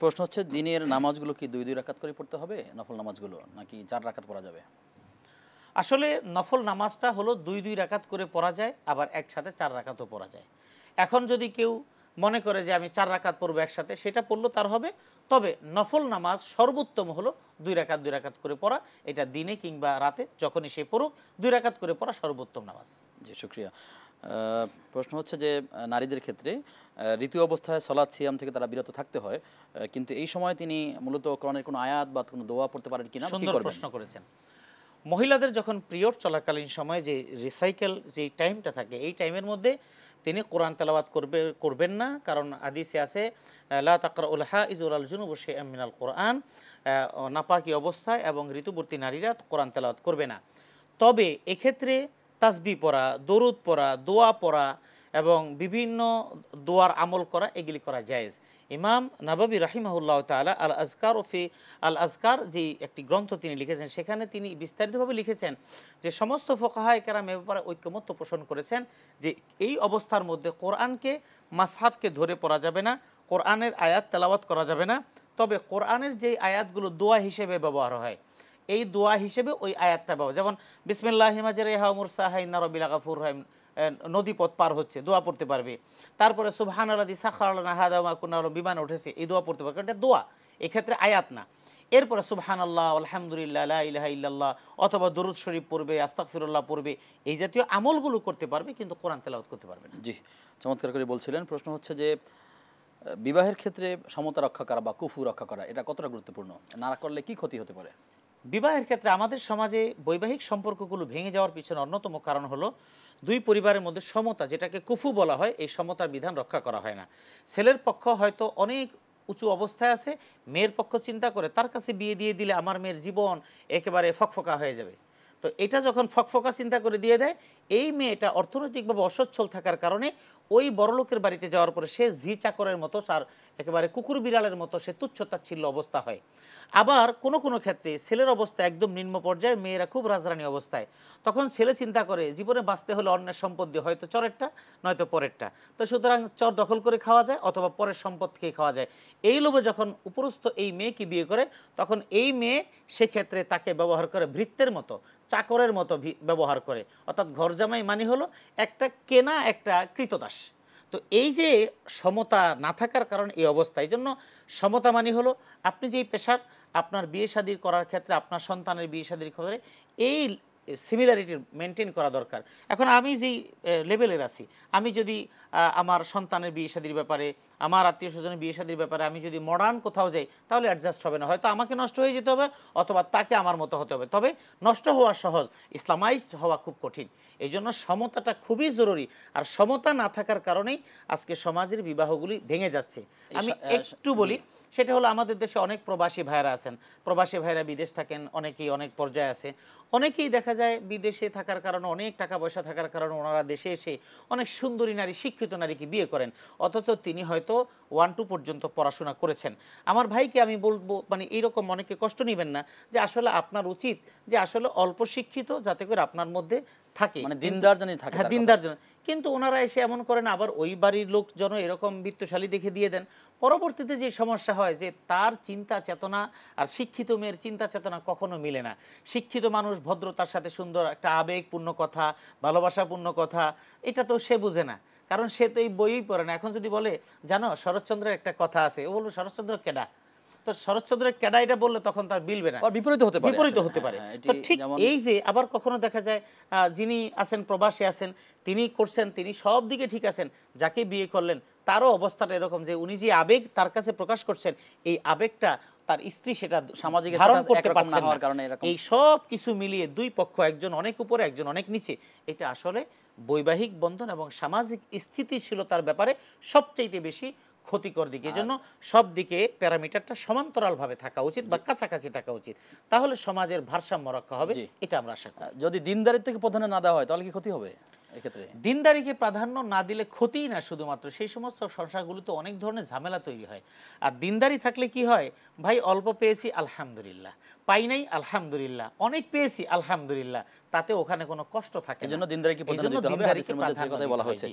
প্রশ্ন হচ্ছে দিনের নামাজগুলো কি ২ রাকাত করে পড়তে হবে নফল নামাজগুলো নাকি ৪ রাকাত পড়া যাবে? আসলে নফল নামাজটা হলো ২ রাকাত করে পড়া যায়, আবার একসাথে ৪ রাকাতও পড়া যায়। এখন যদি কেউ মনে করে যে আমি ৪ রাকাত পড়বো একসাথে, সেটা পড়লেও তার হবে। তবে নফল নামাজ সর্বোত্তম হলো ২ রাকাত করে পড়া। এটা দিনে কিংবা রাতে যখনই সে পড়ুক ২ রাকাত করে পড়া সর্বোত্তম নামাজ। জি, শুকরিয়া। প্রশ্ন হচ্ছে যে নারীদের ক্ষেত্রে ঋতু অবস্থায় সলাৎ সিয়াম থেকে তারা বিরত থাকতে হয়, কিন্তু এই সময় তিনি মূলত কোরআনের কোনো আয়াত বা কোনো দোয়া পড়তে পারেন কিনা, কি সুন্দর করবেন? প্রশ্ন করেছেন। মহিলাদের যখন পিরিয়ড চলাকালীন সময়ে যে রিসাইকেল যে টাইমটা থাকে, এই টাইমের মধ্যে তিনি কোরআন তেলাওয়াত করবেন না, কারণ হাদিসে আছে লা তাকরাউল হাইজ ওয়াল জুনুব শাইআম মিনাল কোরআন, নাপাকি অবস্থায় এবং ঋতুবর্তী নারীরা কোরআন তেলাওয়াত করবে না। তবে এক্ষেত্রে তাসবিহ পড়া, দরুদ পড়া, দোয়া পড়া এবং বিভিন্ন দোয়ার আমল করা, এগুলি করা জায়েজ। ইমাম নাবাবী রাহিমাহুল্লাহ তাআলা আল আজকার যে একটি গ্রন্থ তিনি লিখেছেন, সেখানে তিনি বিস্তারিতভাবে লিখেছেন যে সমস্ত ফুকাহায়ে কেরাম এ ব্যাপারে ঐক্যমত্য পোষণ করেছেন যে এই অবস্থার মধ্যে কোরআনকে মাসহাফকে ধরে পড়া যাবে না, কোরআনের আয়াত তেলাওয়াত করা যাবে না। তবে কোরআনের যে আয়াতগুলো দোয়া হিসেবে ব্যবহার হয়, এই দোয়া হিসেবে ওই আয়াতটা ব্যবহার, যেমন বিসমিল্লাহি মাজরিহা ওয়া মুরসাহা ইন্না রাব্বিল গাফুর রহিম, নদীপথ পার হচ্ছে দোয়া পড়তে পারবে। তারপরে সুবহানাল্লাযী সাখারা লানা হাযা ওয়া মা কুন্না লাহু, বিমানে উঠেছে, এই দোয়া পড়তে পারবে, এটা দোয়া, এক্ষেত্রে আয়াত না। এরপরে সুবহানাল্লাহ, আলহামদুলিল্লাহ, লা ইলাহা ইল্লাল্লাহ অথবা দরুদ শরীফ পড়বে, আস্তাগফিরুল্লাহ পড়বে, এই জাতীয় আমলগুলো করতে পারবে, কিন্তু কোরআন তেলাওয়াত করতে পারবে না। জি, চমৎকার করে বলছিলেন। প্রশ্ন হচ্ছে যে বিবাহের ক্ষেত্রে সমতা রক্ষা করা বা কুফু রক্ষা করা, এটা কতটা গুরুত্বপূর্ণ? না করলে কি ক্ষতি হতে পারে? বিবাহের ক্ষেত্রে আমাদের সমাজে বৈবাহিক সম্পর্কগুলো ভেঙে যাওয়ার পিছনে অন্যতম কারণ হলো দুই পরিবারের মধ্যে সমতা, যেটাকে কুফু বলা হয়, এই সমতার বিধান রক্ষা করা হয় না। ছেলের পক্ষ হয়তো অনেক উঁচু অবস্থায় আছে, মেয়ের পক্ষ চিন্তা করে তার কাছে বিয়ে দিয়ে দিলে আমার মেয়ের জীবন একেবারে ফকফকা হয়ে যাবে। তো এটা যখন ফকফকা চিন্তা করে দিয়ে দেয়, এই মেয়েটা অর্থনৈতিকভাবে অসচ্ছল থাকার কারণে ওই বড়লোকের বাড়িতে যাওয়ার পরে সে ঝি চাকরের মতো, তার একেবারে কুকুর বিড়ালের মতো সে তুচ্ছতাচ্ছিল্য অবস্থা হয়। আবার কোনো কোনো ক্ষেত্রে ছেলের অবস্থা একদম নিম্ন পর্যায়ে, মেয়েরা খুব রাজরানী অবস্থায়, তখন ছেলে চিন্তা করে জীবনে বাঁচতে হলে অন্যের সম্পদ দিয়ে, হয়তো চরেরটা নয়তো পরেরটা, তো সুতরাং চর দখল করে খাওয়া যায় অথবা পরের সম্পদ খেয়ে খাওয়া যায়। এই লোভে যখন উপরস্থ এই মেয়েকে বিয়ে করে, তখন এই মেয়ে সেক্ষেত্রে তাকে ব্যবহার করে ভৃত্যের মতো, চাকরের মতো ব্যবহার করে, অর্থাৎ ঘরজামাই মানে হলো একটা কেনা একটা কৃতদাস। তো এই যে সমতা না থাকার কারণে এই অবস্থা, এই জন্য সমতা মানে হলো আপনি যেই পেশার, আপনার বিয়ে শাদী করার ক্ষেত্রে, আপনার সন্তানের বিয়ে শাদীর ক্ষেত্রে এই সিমিলারিটি মেনটেন করা দরকার। এখন আমি যেই লেভেলের আছি, আমি যদি আমার সন্তানের বিয়ে শাদীর ব্যাপারে, আমার আত্মীয় স্বজনের বিয়ে শাদীর ব্যাপারে আমি যদি মডার্ন কোথাও যাই, তাহলে অ্যাডজাস্ট হবে না, হয়তো আমাকে নষ্ট হয়ে যেতে হবে অথবা তাকে আমার মতো হতে হবে। তবে নষ্ট হওয়া সহজ, ইসলামাইজড হওয়া খুব কঠিন। এই জন্য সমতাটা খুবই জরুরি। আর সমতা না থাকার কারণেই আজকে সমাজের বিবাহগুলি ভেঙে যাচ্ছে। আমি একটু বলি, সেটা হলো আমাদের দেশে অনেক প্রবাসী ভাইরা আছেন, প্রবাসী ভাইরা বিদেশ থাকেন, অনেকেই অনেক পর্যায়ে আছে। অনেকেই দেখা যায় বিদেশে থাকার কারণে, অনেক টাকা পয়সা থাকার কারণে ওনারা দেশে এসে অনেক সুন্দরী নারী, শিক্ষিত নারীকে বিয়ে করেন, অথচ তিনি হয়তো 1-2 পর্যন্ত পড়াশোনা করেছেন। আমার ভাইকে আমি বলবো, মানে এইরকম অনেকে কষ্ট নেবেন না, যে আসলে আপনার উচিত যে আসলে অল্প শিক্ষিত যাতে করে আপনার মধ্যে থাকে, মানে দিনদার জানি থাকে। হ্যাঁ, দিনদার জন। কিন্তু ওনারা এসে এমন করেন, আবার ওই বাড়ির লোকজন এরকম বিত্তশালী দেখে দিয়ে দেন। পরবর্তীতে যে সমস্যা হয় যে তার চিন্তা চেতনা আর শিক্ষিত মেয়ের চিন্তা চেতনা কখনো মিলে না। শিক্ষিত মানুষ ভদ্রতার সাথে সুন্দর একটা আবেগপূর্ণ কথা, ভালোবাসাপূর্ণ কথা, এটা তো সে বুঝে না, কারণ সে তো এই বইই পড়ে না। এখন যদি বলে, জানো শরৎচন্দ্রের একটা কথা আছে, ও বলবে শরৎচন্দ্র কেডা, তো শরৎচন্দ্রের কেডা এটা বললে তখন তার বিলবে না, বিপরীত হতে পারে। তো ঠিক এই যে আবার কখনো দেখা যায় যিনি আছেন প্রবাসী আছেন, তিনি করছেন, তিনি সব দিকে ঠিক আছেন, যাকে বিয়ে করলেন তারও অবস্থাটা এরকম যে উনি যে আবেগ তার কাছে প্রকাশ করছেন, এই আবেগটা তার স্ত্রী সেটা সামাজিক ধারণ করতে পারছেন না। এই সব কিছু মিলিয়ে দুই পক্ষ, একজন অনেক উপরে একজন অনেক নিচে, এটা আসলে বৈবাহিক বন্ধন এবং সামাজিক স্থিতিশীলতার ব্যাপারে সবচাইতে বেশি ক্ষতিকর দিক। এই জন্য সব দিকে প্যারামিটারটা সমান্তরালভাবে থাকা উচিত বা কাছাকাছি থাকা উচিত, তাহলে সমাজের ভারসাম্য রক্ষা হবে, এটা আমরা আশা করি। যদি দিনদারিত্বকে প্রাধান্য না দেওয়া হয় তাহলে কি ক্ষতি হবে? এক্ষেত্রে দিনদারিকে প্রাধান্য না দিলে ক্ষতিই না, শুধুমাত্র সেই সমস্ত সংসারগুলোতে অনেক ধরনের ঝামেলা তৈরি হয়। আর দিনদারি থাকলে কি হয়, ভাই অল্প পেয়েছি আলহামদুলিল্লাহ, পাই নাই আলহামদুলিল্লাহ, অনেক পেয়েছি আলহামদুলিল্লাহ, তাতে ওখানে কোনো কষ্ট থাকে না। এজন্য দিনদারিকে প্রাধান্য দিতে হবে, হাদিসের মধ্যে যে কথা বলা হয়েছে।